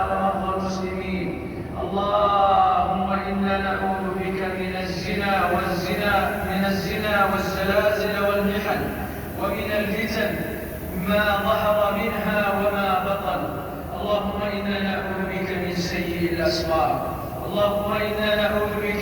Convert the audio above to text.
ومرضى المسلمين. اللهم إنا نعوذ بك من الزنا والزلازل والمحن ومن الفتن ما ظهر منها وما بطن. اللهم إنا نعوذ بك من سيء الأسقام. اللهم إنا نعوذ بك